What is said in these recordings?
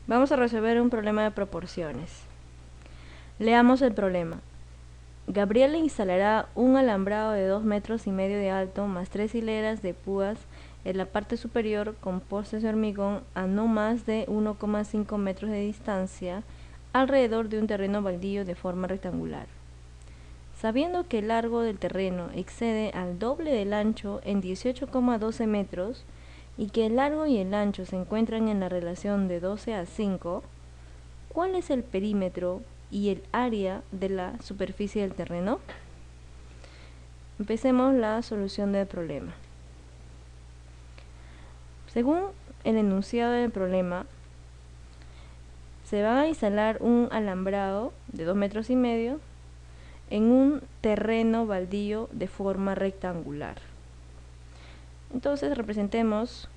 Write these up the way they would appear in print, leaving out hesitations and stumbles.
Vamos a resolver un problema de proporciones. Leamos el problema. Gabriela instalará un alambrado de 2,5 metros de alto más 3 hileras de púas en la parte superior con postes de hormigón a no más de 1,5 metros de distancia alrededor de un terreno baldío de forma rectangular. Sabiendo que el largo del terreno excede al doble del ancho en 18,12 metros y que el largo y el ancho se encuentran en la relación de 12:5, ¿cuál es el perímetro y el área de la superficie del terreno? Empecemos la solución del problema. Según el enunciado del problema, se va a instalar un alambrado de 2,5 metros en un terreno baldío de forma rectangular. Entonces representemos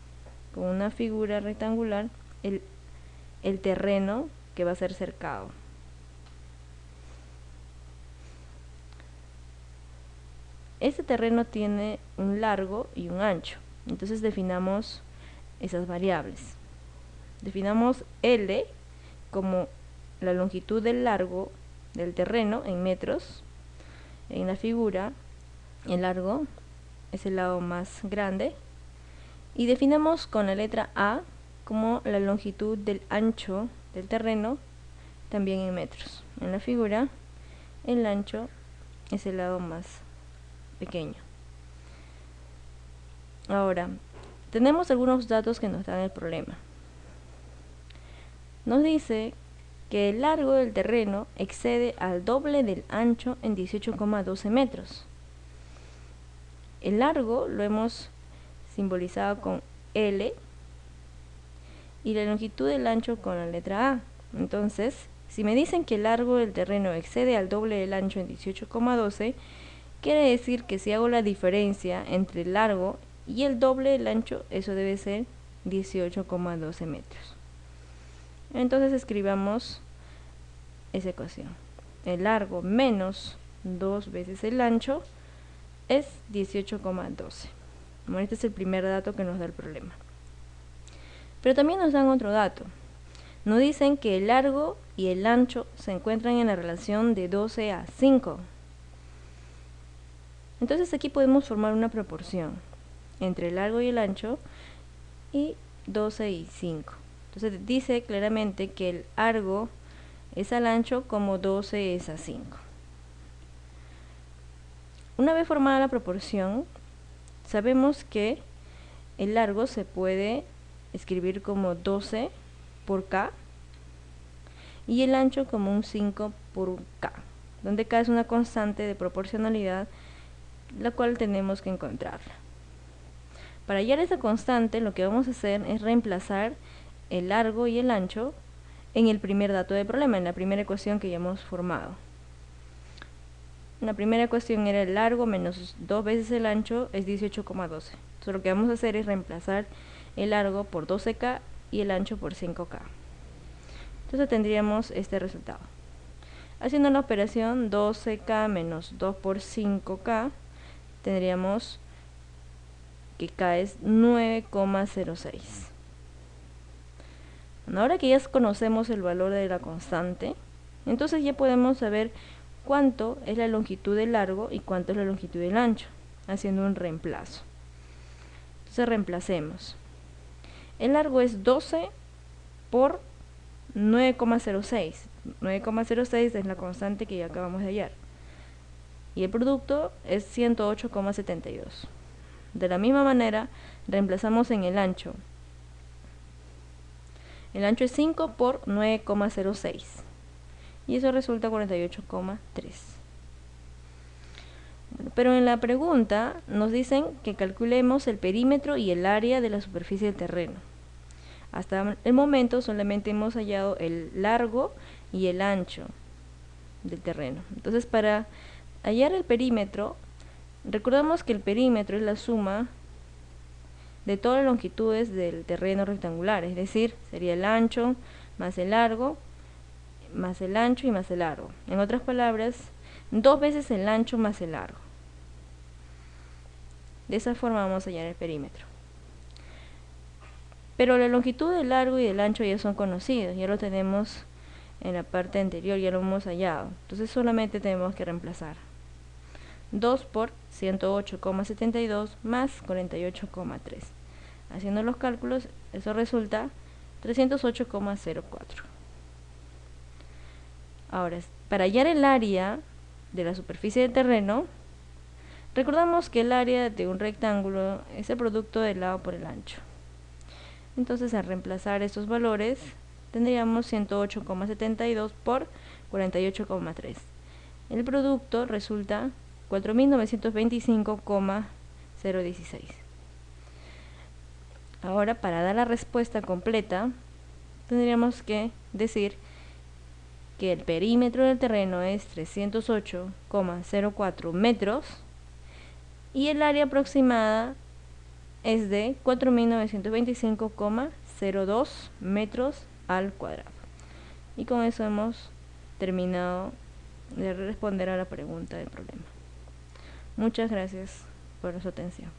con una figura rectangular el terreno que va a ser cercado. Este terreno tiene un largo y un ancho. Entonces definamos esas variables. Definamos L como la longitud del largo del terreno en metros. En la figura, el largo es el lado más grande. Y definamos con la letra A como la longitud del ancho del terreno, también en metros. En la figura, el ancho es el lado más pequeño. Ahora, tenemos algunos datos que nos dan el problema. Nos dice que el largo del terreno excede al doble del ancho en 18,12 metros. El largo lo hemos simbolizado con L y la longitud del ancho con la letra A. Entonces, si me dicen que el largo del terreno excede al doble del ancho en 18,12, quiere decir que si hago la diferencia entre el largo y el doble del ancho, eso debe ser 18,12 metros. Entonces escribamos esa ecuación. El largo menos 2 veces el ancho es 18,12. Bueno, este es el primer dato que nos da el problema. Pero también nos dan otro dato. Nos dicen que el largo y el ancho se encuentran en la relación de 12:5. Entonces aquí podemos formar una proporción entre el largo y el ancho y 12:5. Entonces dice claramente que el largo es al ancho como 12 es a 5. Una vez formada la proporción, sabemos que el largo se puede escribir como 12 por K y el ancho como un 5 por K, donde K es una constante de proporcionalidad, la cual tenemos que encontrarla. Para hallar esa constante, lo que vamos a hacer es reemplazar el largo y el ancho en el primer dato del problema, en la primera ecuación que ya hemos formado. La primera ecuación era el largo menos 2 veces el ancho es 18,12. Entonces lo que vamos a hacer es reemplazar el largo por 12K y el ancho por 5K. Entonces tendríamos este resultado. Haciendo la operación 12K menos 2 por 5K, tendríamos que K es 9,06. Ahora que ya conocemos el valor de la constante, entonces ya podemos saber cuánto es la longitud del largo y cuánto es la longitud del ancho, haciendo un reemplazo. Entonces reemplacemos. El largo es 12 por 9,06. 9,06 es la constante que ya acabamos de hallar. Y el producto es 108,72. De la misma manera, reemplazamos en el ancho. El ancho es 5 por 9,06. Y eso resulta 48,3. Pero en la pregunta nos dicen que calculemos el perímetro y el área de la superficie del terreno. Hasta el momento solamente hemos hallado el largo y el ancho del terreno. Entonces, para hallar el perímetro, recordamos que el perímetro es la suma de todas las longitudes del terreno rectangular, es decir, sería el ancho más el largo, más el ancho y más el largo. En otras palabras, 2 veces el ancho más el largo. De esa forma vamos a hallar el perímetro. Pero la longitud, del largo y del ancho ya son conocidos, ya lo tenemos en la parte anterior, ya lo hemos hallado. Entonces solamente tenemos que reemplazar 2 por 108,72 más 48,3. Haciendo los cálculos, eso resulta 308,04. Ahora, para hallar el área de la superficie del terreno, recordamos que el área de un rectángulo es el producto del lado por el ancho. Entonces, al reemplazar estos valores, tendríamos 108,72 por 48,3. El producto resulta 4.925,016. Ahora, para dar la respuesta completa, tendríamos que decir que el perímetro del terreno es 308,04 metros y el área aproximada es de 4.925,02 metros al cuadrado. Y con eso hemos terminado de responder a la pregunta del problema. Muchas gracias por su atención.